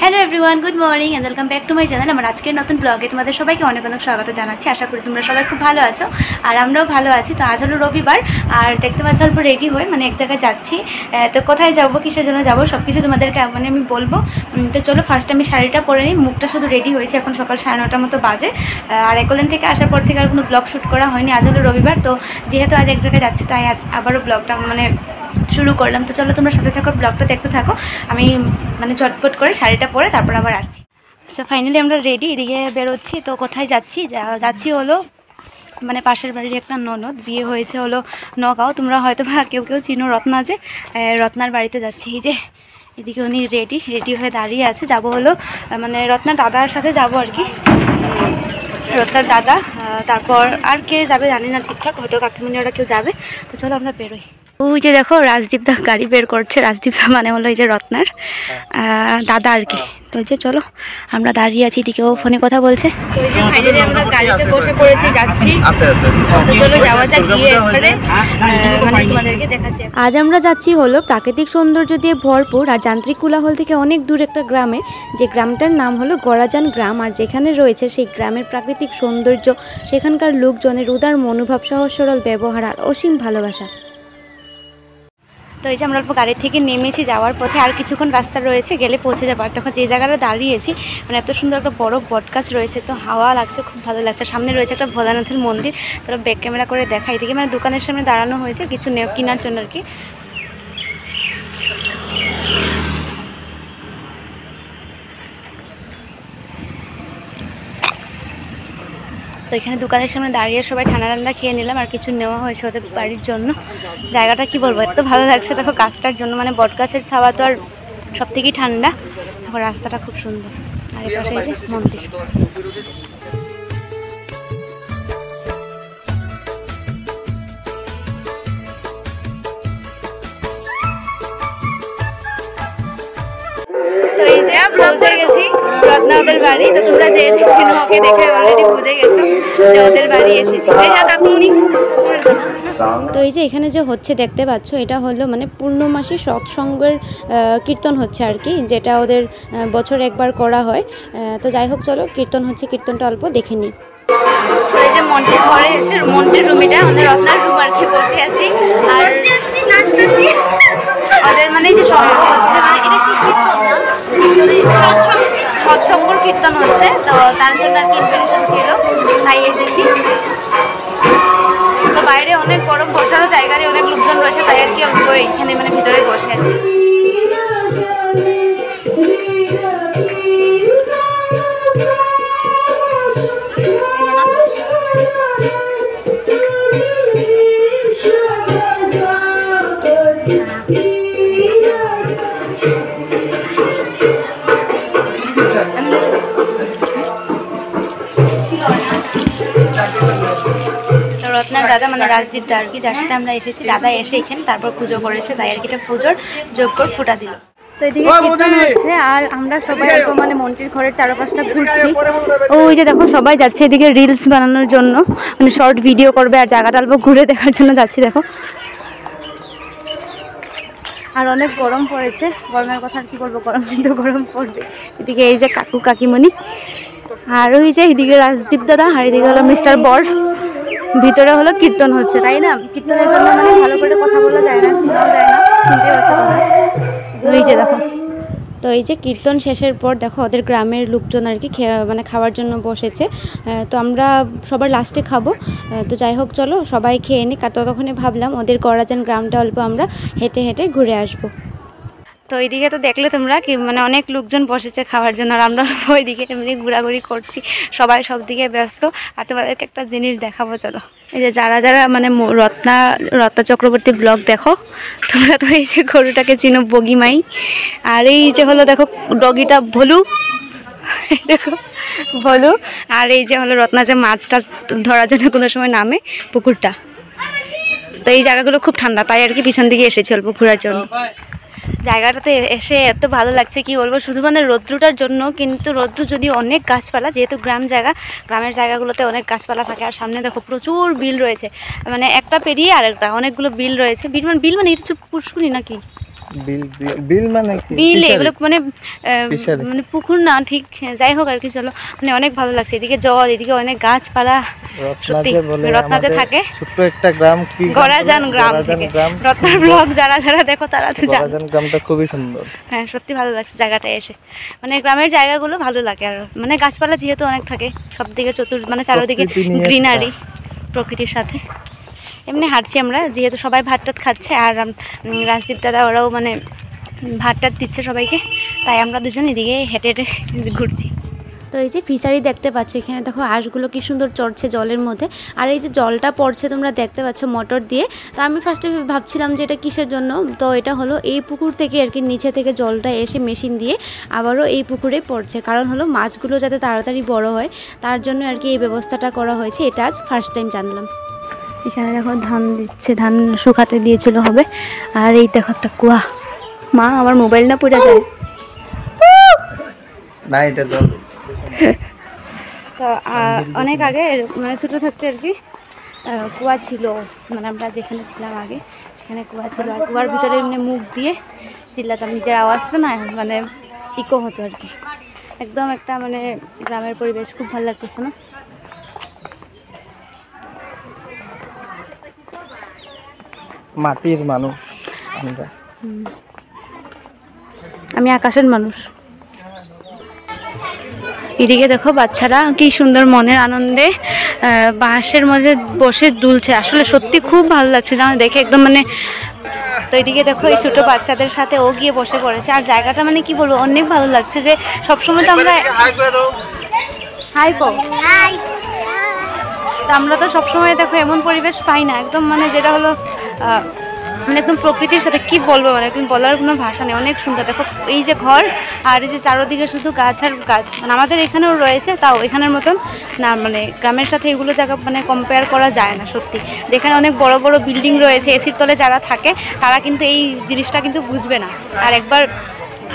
Hello everyone, good morning and welcome back to my channel. আমার আজকের নতুন ব্লগে তোমাদের সবাইকে অনেক অনেক স্বাগত জানাচ্ছি। আশা করি তোমরা সবাই খুব ভালো আছো আর আমরাও ভালো আছি। তো আজ হলো রবিবার আর দেখতে পাচ্ছ অল্প রেডি হয়ে এক জায়গায় যাচ্ছি। তো কোথায় যাবো, কিসের জন্য যাবো সব কিছু তোমাদেরকে আমি বলবো। তো চলো ফার্স্ট আমি শাড়িটা পরে নিই, মুখটা শুধু রেডি হয়েছে, এখন সকাল 9:30 মতো বাজে। আর একলেন থেকে আসার পর থেকে আর কোনো ব্লগ শ্যুট করা হয়নি। আজ হলো রবিবার, তো যেহেতু আজ এক জায়গায় যাচ্ছি তাই আজ আবারও ব্লগটা শুরু করলাম। তো চলো তোমরা সাথে থাকো, ব্লগটা দেখতে থাকো। আমি ঝটপট করে শাড়িটা পরে তারপর আবার আসছি। সো ফাইনালি আমরা রেডি, এদিকে বেরোচ্ছি। তো কোথায় যাচ্ছি হলো পাশের বাড়ির একটা ননদ, বিয়ে হয়েছে হলো নগাঁও। তোমরা হয়তো কেউ চিনো রত্না, যে রত্নার বাড়িতে যাচ্ছি। এই যে এদিকে উনি রেডি হয়ে দাঁড়িয়ে আছে। যাব হলো রত্নার দাদার সাথে যাব আর কি, রত্নার দাদা, তারপর আর কে যাবে জানি না ঠিকঠাক, হয়তো কাকিমণি ওরা কেউ যাবে। তো চলো আমরা বেরোই। ওই যে দেখো রাজদীপদা গাড়ি বের করছে। রাজদীপদা হলো এই যে রত্নার দাদা আর কি। তো এই যে চলো আমরা দাঁড়িয়ে আছি, এদিকেও ফোনে কথা বলছে। তো এই যে ফাইনালি আমরা গাড়িতে বসে পড়েছি, যাচ্ছি। তো চলো যাওয়া যাক, গিয়ে একবারে তোমাদেরকে দেখাচ্ছি। আজ আমরা যাচ্ছি হলো প্রাকৃতিক সৌন্দর্য দিয়ে ভরপুর আর যান্ত্রিক কোলাহল থেকে অনেক দূর একটা গ্রামে, যে গ্রামটার নাম হলো গড়াজান গ্রাম। আর যেখানে রয়েছে সেই গ্রামের প্রাকৃতিক সৌন্দর্য, সেখানকার লোকজনের উদার মনোভাব, সহজ সরল ব্যবহার আর অসীম ভালোবাসা। তো এই যে আমরা অল্প গাড়ি থেকে নেমেছি, যাওয়ার পথে আর কিছুক্ষণ রাস্তা রয়েছে, গেলে পৌঁছে যাবার। তখন যে জায়গাটা দাঁড়িয়েছি এত সুন্দর একটা বড় বটগাছ রয়েছে, তো হাওয়া লাগছে, খুব ভালো লাগছে। সামনে রয়েছে একটা ভোলানাথের মন্দির। চলো ব্যাক ক্যামেরা করে দেখা। এদিকে দোকানের সামনে দাঁড়ানো হয়েছে কিছু কেনার জন্য আর কি। তো এখানে দোকানের সামনে দাঁড়িয়ে সবাই ঠান্ডা খেয়ে নিলাম, আর কিছু নেওয়া হয়েছে ওদের বাড়ির জন্য। জায়গাটা কি বলবো, এত ভালো লাগছে দেখো গাছটার জন্য, বট গাছের ছাওয়া তো আর সব থেকেই ঠান্ডা। দেখো রাস্তাটা খুব সুন্দর, আর এই পাশে এই যে মন্দির। তো এই যে পৌঁছে গেছি রত্না ওদের বাড়ি। তো তোমরা যে চিনো ওকে দেখে অলরেডি বুঝে গেছো যে ওদের বাড়ি এসেছি। তো এই যে এখানে যে হচ্ছে দেখতে পাচ্ছ, এটা হলো পূর্ণমাসী সৎসঙ্গের কীর্তন হচ্ছে আর কি, যেটা ওদের বছর একবার করা হয়। তো যাই হোক চলো কীর্তন হচ্ছে, কীর্তনটা অল্প দেখে নিই। তো এই যে মন্দির ঘরে এসে মন্দির রুমিটা আমাদের রত্নার রুম আর কি, বসে আছি আর নাচতেছি। ওদের এই যে সঙ্গ হচ্ছে, এটা কি কীর্তন না, সৎসঙ্গর কীর্তন হচ্ছে। তো তার জন্য আর কি ইনভিটেশন ছিল, তাই এসেছি। তো বাইরে অনেক গরম, বসারও জায়গা নেই, অনেক লোকজন রয়েছে, তাই আর কি এখানে ভিতরে বসে আছি। রত্নার দাদা রাজদীপ দা আর কি, যার সাথে আমরা এসেছি। দাদা এসে এখানে তারপর পুজো করেছে, তাই আর কি এটা পুজোর যোগ্য ফুটা দিল। তো এদিকে কীর্তন হচ্ছে আর আমরা সবাই মন্দির ঘরের চারপাশটা ঘুরছি। ওই যে দেখো সবাই যাচ্ছে এদিকে রিলস বানানোর জন্য, শর্ট ভিডিও করবে আর জায়গাটা অল্প ঘুরে দেখার জন্য যাচ্ছি। দেখো আর অনেক গরম পড়েছে, গরমের কথা আর কি বলবো, গরম কিন্তু গরম পড়বে। এদিকে এই যে কাকু কাকিমণি, আর ওই যে এদিকে রাজদীপ দাদা, আর এদিকে হলো মিস্টার বর। ভিতরে হলো কীর্তন হচ্ছে, তাই না? কীর্তনের জন্য ভালো করে কথা বলা যায় না, শোনাও যায় না, শুনতে পাচ্ছ তোমরা। ওই যে দেখো, তো এই যে কীর্তন শেষের পর দেখো ওদের গ্রামের লোকজন আর কি খাওয়ার জন্য বসেছে। তো আমরা সবার লাস্টে খাবো। তো যাই হোক চলো সবাই খেয়ে নিই, ততক্ষণে ভাবলাম ওদের গড়াজান গ্রামটা অল্প আমরা হেঁটে হেঁটে ঘুরে আসবো। তো এইদিকে তো দেখলে তোমরা কি অনেক লোকজন বসেছে খাওয়ার জন্য, আর আমরা ওইদিকে এমনি ঘোরাঘুরি করছি, সবাই সব দিকে ব্যস্ত। আর তোমাদেরকে একটা জিনিস দেখাবো, চলো। এই যে যারা রত্না চক্রবর্তী ব্লগ দেখো তোমরা, তো এই যে গরুটাকে চিনো, বগিমাই। আর এই যে হলো দেখো ডগিটা ভলু, দেখো ভলু। আর এই যে হলো রত্না যে মাছটা ধরার জন্য কোনো সময় নামে পুকুরটা। তো এই জায়গাগুলো খুব ঠান্ডা, তাই আর কি পিছন দিকে এসেছি অল্প ঘোরার জন্য। জায়গাটাতে এসে এত ভালো লাগছে কি বলবো, শুধু রৌদ্রটার জন্য। কিন্তু রৌদ্র যদি অনেক গাছপালা, যেহেতু গ্রামের জায়গাগুলোতে অনেক গাছপালা থাকে। আর সামনে দেখো প্রচুর বিল রয়েছে, একটা পেরিয়ে আরেকটা, অনেকগুলো বিল রয়েছে। বিল এটা পুষ্কুনি নাকি বিল মানে কি? বিল এগুলো মানে মানে পুকুর না ঠিক, যাই হোক আর কি। চলো মানে অনেক ভালো লাগছে, এদিকে জল, এদিকে অনেক গাছপালা। সত্যি রত্নাজে থাকে ছোট্ট একটা গ্রাম, কি গড়াজান গ্রাম থেকে। রত্নার ব্লগ যারা যারা দেখো তারা তো জানো, গড়াজান গ্রামটা খুবই সুন্দর। হ্যাঁ সত্যি ভালো লাগছে জায়গাটায় এসে, মানে গ্রামের জায়গাগুলো ভালো লাগে। আর মানে গাছপালা যেহেতু অনেক থাকে সব দিকে, মানে চারোদিকে গ্রিনারি, প্রকৃতির সাথে। এমনি হাঁটছি আমরা, যেহেতু সবাই ভাত টাত খাচ্ছে, আর রাজদীপ দাদা ওরাও মানে ভাত টাত দিচ্ছে সবাইকে, তাই আমরা দুজন এদিকে হেঁটে হেঁটে ঘুরছি। তো এই যে ফিশারি দেখতে পাচ্ছ, এখানে দেখো হাঁসগুলো কি সুন্দর চড়ছে জলের মধ্যে। আর এই যে জলটা পড়ছে তোমরা দেখতে পাচ্ছ মোটর দিয়ে। তো আমি ফার্স্টে ভাবছিলাম যে এটা কিসের জন্য, তো এটা হলো এই পুকুর থেকে আর কি, নিচে থেকে জলটা এসে মেশিন দিয়ে আবারও এই পুকুরে পড়ছে। কারণ হলো মাছগুলো যাতে তাড়াতাড়ি বড় হয়, তার জন্য আর কি এই ব্যবস্থাটা করা হয়েছে। এটা আজ ফার্স্ট টাইম জানলাম। এখানে দেখো ধান দিচ্ছে, ধান শুকাতে দিয়েছিল হবে। আর এই দেখো একটা কুয়া, মা আমার মোবাইল না পড়ে যায় না, এটা তো তো অনেক আগে মানে ছোটো থাকতে আর কি কুয়া ছিল, মানে আমরা যেখানে ছিলাম আগে সেখানে কুয়া ছিল। আর কুয়ার ভিতরে এমনি মুখ দিয়ে চিল্লাতাম, নিজের আওয়াজটা না মানে ইকো হতো আর কি। একদম একটা মানে গ্রামের পরিবেশ, খুব ভালো লাগতেছে না? মাটির মানুষ আমরা, আমি আকাশের মানুষ। এদিকে দেখো বাচ্চারা কি সুন্দর মনের আনন্দে বাঁশের মধ্যে বসে দুলছে, আসলে সত্যি খুব ভালো লাগছে জানো দেখে, একদম মানে। তো এদিকে দেখো এই ছোটো বাচ্চাদের সাথে ও গিয়ে বসে পড়েছে। আর জায়গাটা মানে কি বলবো, অনেক ভালো লাগছে। যে সবসময় তো আমরা আমরা তো সবসময় দেখো এমন পরিবেশ পাই না, একদম মানে যেটা হলো মানে একদম প্রকৃতির সাথে, কি বলবো মানে একদম বলার কোনো ভাষা নেই। অনেক সুন্দর দেখো এই যে ঘর, আর এই যে চারোদিকে শুধু গাছ আর গাছ। মানে আমাদের এখানেও রয়েছে, তাও এখানের মতন না, মানে গ্রামের সাথে এগুলো জায়গা মানে কম্পেয়ার করা যায় না সত্যি। যেখানে অনেক বড় বড় বিল্ডিং রয়েছে, এসির তলে যারা থাকে তারা কিন্তু এই জিনিসটা কিন্তু বুঝবে না। আর একবার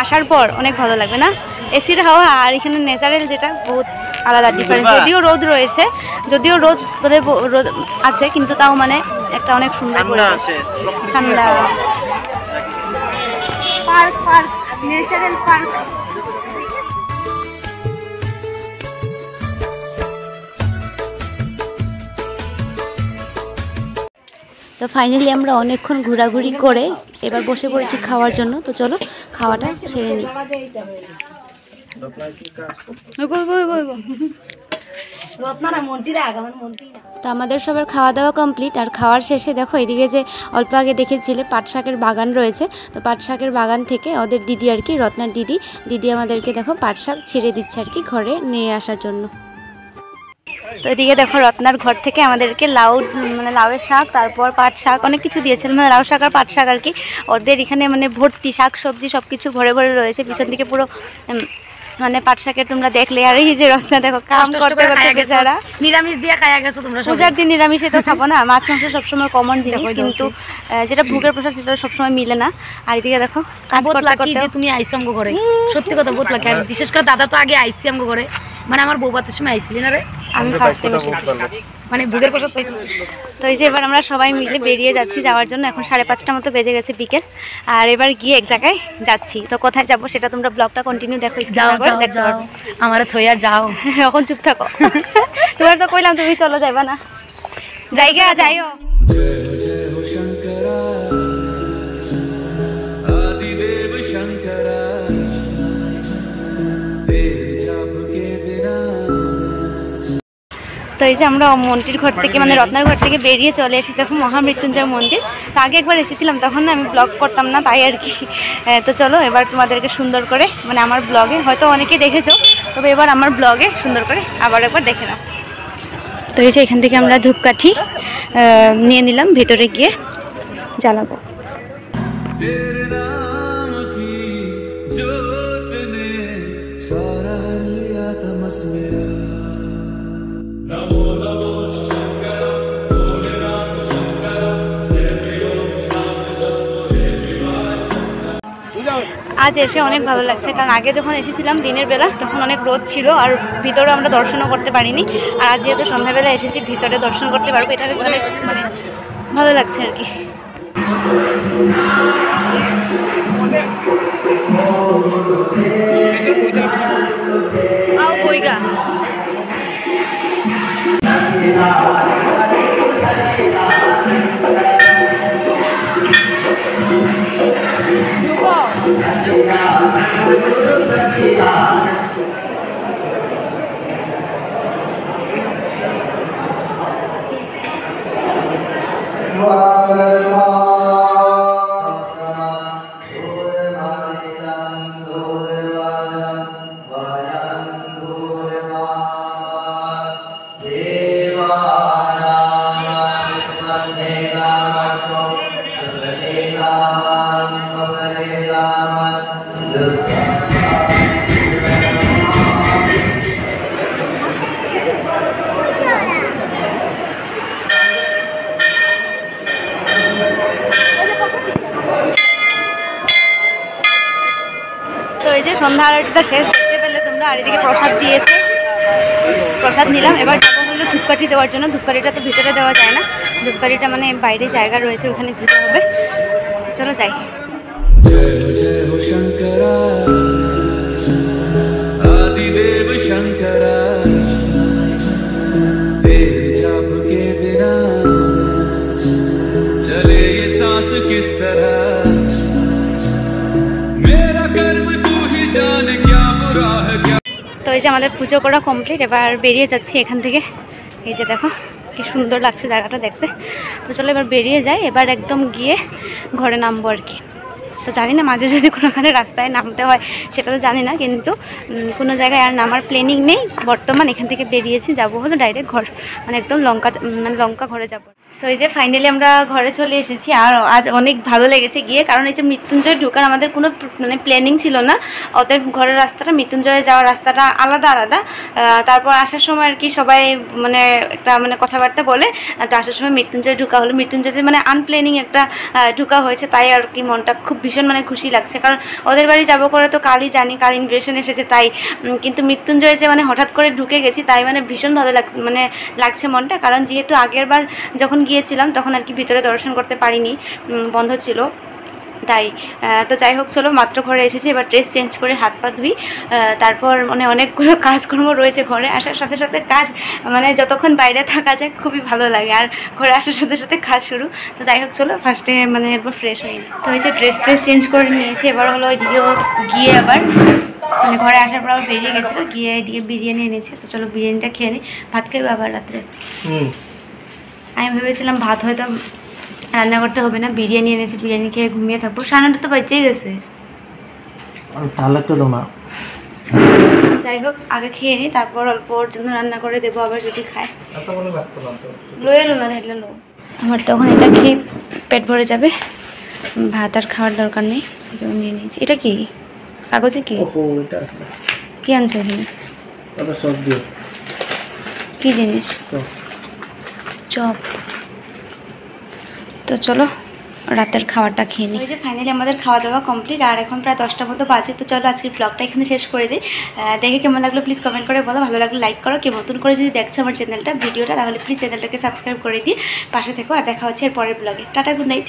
আসার পর অনেক ভালো লাগবে না, এসির হাওয়া আর এখানে ন্যাচারাল যেটা বহুত আলাদা ডিফারেন্স। যদিও রোদ রয়েছে, যদিও রোদ রোদ আছে, কিন্তু তাও মানে একটা অনেক সুন্দর ঠান্ডা পার্ক, পার্ক ন্যাচারাল পার্ক। তো ফাইনালি আমরা অনেকক্ষণ ঘোরাঘুরি করে এবার বসে পড়েছি খাওয়ার জন্য। তো চলো খাওয়াটা সেরে নিই। তো আমাদের সবার খাওয়া দাওয়া কমপ্লিট। আর খাওয়ার শেষে দেখো এদিকে যে অল্প আগে দেখেছিলে পাট শাকের বাগান রয়েছে, তো পাট শাকের বাগান থেকে ওদের দিদি আর কি, রত্নার দিদি আমাদেরকে দেখো পাট শাক ছিঁড়ে দিচ্ছে আর কি ঘরে নিয়ে আসার জন্য। তো এদিকে দেখো রত্নার ঘর থেকে আমাদেরকে লাউ, মানে লাউয়ের শাক, তারপর পাট শাক, অনেক কিছু দিয়েছিল, মানে লাউ শাক আর পাট শাক আর কি। ওদের এখানে মানে ভর্তি শাক সবজি সব কিছু ভরে ভরে রয়েছে, পিছন দিকে পুরো মানে পাট শাকের তোমরা দেখলে। আর এই যে রত্না দেখো কাম করতে করতে বেচারা নিরামিষ দিয়ে খায়া গেছো তোমরা। পূজার দিন নিরামিষে তো খাবো না, মাছ মাংস সবসময় কমন জিনিস, কিন্তু যেটা ভোগের প্রসাদ সেটা সবসময় মিলে না। আর এদিকে দেখো কাজ করতে করতে যে তুমি আইসি আমগো করে, সত্যি কথা বহুত লাগে। আর বিশেষ করে দাদা তো আগে আইসি আমগো করে, মানে আমার বউ বাতের সময় আইসিলি না রে, আমি ফার্স্ট টাইম এসেছি, মানে ভোগের প্রসাদ পাইছি। তো এই যে এবার আমরা সবাই মিলে বেরিয়ে যাচ্ছি যাওয়ার জন্য। এখন 5:30 মতো বেজে গেছে বিকেল, আর এবার গিয়ে এক জায়গায় যাচ্ছি। তো কোথায় যাবো সেটা তোমরা ব্লগটা কন্টিনিউ দেখো, দেখতে পারো। আমার থইয়া যাও, এখন চুপ থাকো। তোমার তো কইলাম তুমি চলো, যাইবা না, জায়গা যাইও। তো এই যে আমরা মন্দির ঘর থেকে, মানে রত্নার ঘর থেকে বেরিয়ে চলে এসেছি দেখো মহামৃত্যুঞ্জয় মন্দির। তো আগে একবার এসেছিলাম, তখন না আমি ব্লগ করতাম না, তাই আর কি। তো চলো এবার তোমাদেরকে সুন্দর করে, মানে আমার ব্লগে হয়তো অনেকেই দেখেছো, তবে এবার আমার ব্লগে সুন্দর করে আবার একবার দেখে নাও। তো এই যে এখান থেকে আমরা ধূপকাঠি নিয়ে নিলাম, ভেতরে গিয়ে জ্বালাবো। আজ এসে অনেক ভালো লাগছে, কারণ আগে যখন এসেছিলাম দিনের বেলা তখন অনেক রোদ ছিল, আর ভিতরে আমরা দর্শনও করতে পারিনি। আর আজ যেহেতু সন্ধ্যাবেলা এসেছি, ভিতরে দর্শন করতে পারবো, এটা অনেক মানে ভালো লাগছে আর কি। आओ कोईगा তো এই যে সন্ধ্যা আরতিটা শেষ দেখতে পেলে তোমরা, আর এদিকে প্রসাদ দিয়েছে, প্রসাদ নিলাম। এবার যাবো হলো ধূপকাঠি দেওয়ার জন্য। ধূপকাঠিটা তো ভিতরে দেওয়া যায় না, ধূপকাঠিটা মানে বাইরে জায়গা রয়েছে, ওখানে দিতে হবে। তো চলো যাই। जय हो शंकरा आदिदेव शंकरा तेरे जाप के बिना चले ये सांस किस तरह मेरा कर्म तू ही जाने क्या बुरा है क्या। তো এই যে আমাদের পুজো করা কমপ্লিট, এবার বেরিয়ে যাচ্ছি এখান থেকে। এই যে দেখো কি সুন্দর লাগছে জায়গাটা দেখতে। তো চলো এবার বেরিয়ে যাই, এবার একদম গিয়ে ঘরে নামবো আর কি। তো জানি না মাঝে যদি কোনোখানে রাস্তায় নামতে হয় সেটা তো জানি না, কিন্তু কোনো জায়গায় আর নামার প্ল্যানিং নেই বর্তমান। এখান থেকে বেরিয়েছি, যাবো হলো ডাইরেক্ট ঘর, মানে একদম লঙ্কা ঘরে যাবো। সো এই যে ফাইনালি আমরা ঘরে চলে এসেছি। আর আজ অনেক ভালো লেগেছে গিয়ে, কারণ এই যে মৃত্যুঞ্জয় ঢোকার আমাদের কোনো মানে প্ল্যানিং ছিল না। ওদের ঘরের রাস্তাটা, মৃত্যুঞ্জয়ে যাওয়ার রাস্তাটা আলাদা আলাদা। তারপর আসার সময় আর কি সবাই মানে একটা মানে কথাবার্তা বলে, তো আসার সময় মৃত্যুঞ্জয় ঢোকা হলো। মৃত্যুঞ্জয় যে মানে আনপ্ল্যানিং একটা ঢোকা হয়েছে, তাই আর কি মনটা খুব ভীষণ মানে খুশি লাগছে। কারণ ওদের বাড়ি যাবো করে তো কালই জানি, কাল ইনভিটেশন এসেছে তাই, কিন্তু মৃত্যুঞ্জয় যে মানে হঠাৎ করে ঢুকে গেছি তাই মানে ভীষণ ভালো লাগছে মনটা। কারণ যেহেতু আগের বার যখন গিয়েছিলাম তখন আর কি ভিতরে দর্শন করতে পারিনি, বন্ধ ছিল তাই। তো যাই হোক চলো, মাত্র ঘরে এসেছি, এবার ড্রেস চেঞ্জ করে হাত পা ধুই। তারপর মানে অনেকগুলো কাজকর্ম রয়েছে ঘরে আসার সাথে সাথে। কাজ মানে যতক্ষণ বাইরে থাকা যায় খুবই ভালো লাগে, আর ঘরে আসার সাথে সাথে কাজ শুরু। তো যাই হোক চলো ফার্স্টে মানে একবার ফ্রেশ হই। তো এই যে ড্রেস চেঞ্জ করে নিয়েছি, এবার হলো ওইদিকেও গিয়ে আবার মানে ঘরে আসার পর আবার বেরিয়ে গেছিলো, গিয়ে এদিকে বিরিয়ানি এনেছে। তো চলো বিরিয়ানিটা খেয়ে নিই, ভাত খাইবো আবার রাত্রে। আমি ভেবেছিলাম ভাত হয়তো রান্না করতে হবে না, বিরিয়ানি এনেছি, বিরিয়ানি খেয়ে ঘুমিয়ে থাকবো। 9:30 তো বাজেই গেছে। তাহলে একটু দাও না। যাই হোক আগে খেয়ে নিই, তারপর অল্প ওর জন্য রান্না করে দেবো আবার যদি খায়। লয়ে এলো না হেলে লো, আমার তখন এটা খেয়ে পেট ভরে যাবে, ভাত আর খাওয়ার দরকার নেই। নিয়ে নিয়েছি। এটা কি কাগজে কি কি আনছো এখানে? কি জিনিস? চপ। তো চলো রাতের খাবারটা খেয়ে নিই। এই যে ফাইনালি আমাদের খাওয়া দাওয়া কমপ্লিট, আর এখন প্রায় 10টা মতো বাজে। তো চলো আজকের ব্লগটা এখানে শেষ করে দিই। দেখে কেমন লাগলো প্লিজ কমেন্ট করে বলো, ভালো লাগলে লাইক করো। কেউ নতুন করে যদি দেখছো আমার ভিডিওটা তাহলে প্লিজ চ্যানেলটাকে সাবস্ক্রাইব করে দিই, পাশে থেকো। আর দেখা হচ্ছে এর পরের ব্লগে। Tata, good night.